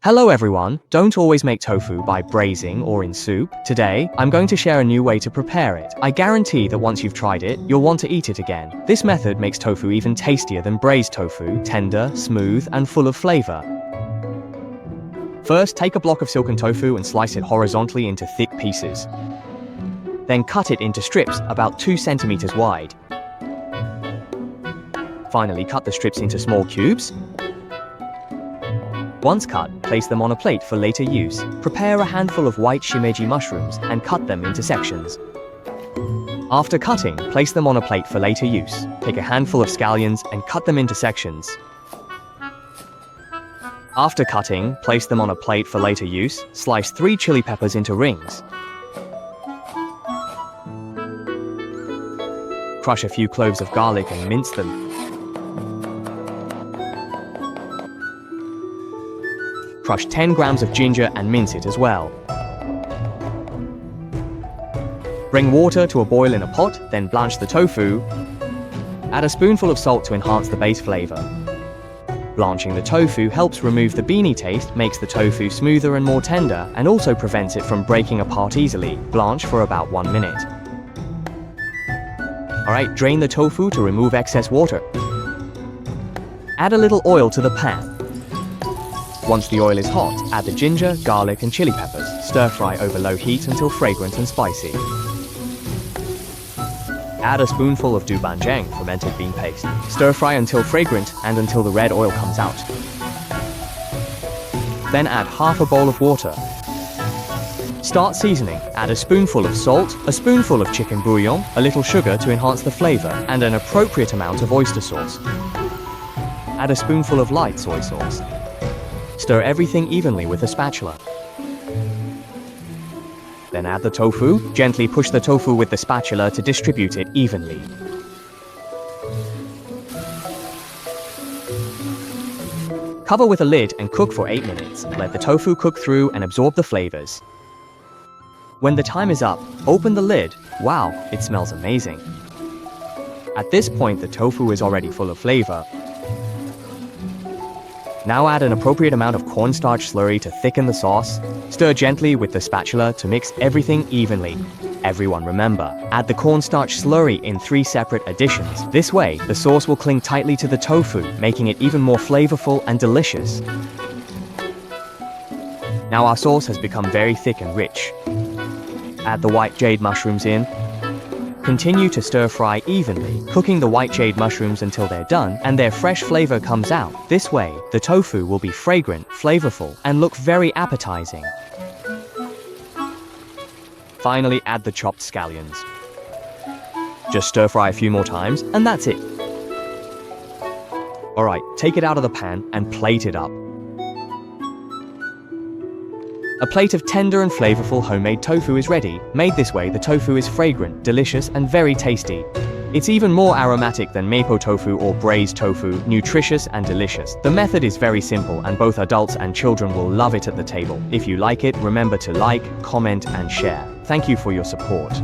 Hello everyone, don't always make tofu by braising or in soup. Today, I'm going to share a new way to prepare it. I guarantee that once you've tried it, you'll want to eat it again. This method makes tofu even tastier than braised tofu, tender, smooth, and full of flavor. First, take a block of silken tofu and slice it horizontally into thick pieces. Then cut it into strips about 2 centimeters wide. Finally, cut the strips into small cubes. Once cut, place them on a plate for later use. Prepare a handful of white shimeji mushrooms and cut them into sections. After cutting, place them on a plate for later use. Take a handful of scallions and cut them into sections. After cutting, place them on a plate for later use. Slice 3 chili peppers into rings. Crush a few cloves of garlic and mince them. Crush 10 grams of ginger and mince it as well. Bring water to a boil in a pot, then blanch the tofu. Add a spoonful of salt to enhance the base flavor. Blanching the tofu helps remove the beany taste, makes the tofu smoother and more tender, and also prevents it from breaking apart easily. Blanch for about 1 minute. Alright, drain the tofu to remove excess water. Add a little oil to the pan. Once the oil is hot, add the ginger, garlic, and chili peppers. Stir fry over low heat until fragrant and spicy. Add a spoonful of doubanjiang, fermented bean paste. Stir fry until fragrant and until the red oil comes out. Then add half a bowl of water. Start seasoning. Add a spoonful of salt, a spoonful of chicken bouillon, a little sugar to enhance the flavor, and an appropriate amount of oyster sauce. Add a spoonful of light soy sauce. Stir everything evenly with a spatula. Then add the tofu. Gently push the tofu with the spatula to distribute it evenly. Cover with a lid and cook for 8 minutes. Let the tofu cook through and absorb the flavors. When the time is up, open the lid. Wow, it smells amazing. At this point, the tofu is already full of flavor. Now add an appropriate amount of cornstarch slurry to thicken the sauce. Stir gently with the spatula to mix everything evenly. Everyone remember, add the cornstarch slurry in 3 separate additions. This way, the sauce will cling tightly to the tofu, making it even more flavorful and delicious. Now our sauce has become very thick and rich. Add the white jade mushrooms in. Continue to stir fry evenly, cooking the white jade mushrooms until they're done and their fresh flavor comes out. This way, the tofu will be fragrant, flavorful, and look very appetizing. Finally, add the chopped scallions. Just stir fry a few more times, and that's it. Alright, take it out of the pan and plate it up. A plate of tender and flavorful homemade tofu is ready. Made this way, the tofu is fragrant, delicious, and very tasty. It's even more aromatic than mapo tofu or braised tofu, nutritious and delicious. The method is very simple, and both adults and children will love it at the table. If you like it, remember to like, comment, and share. Thank you for your support.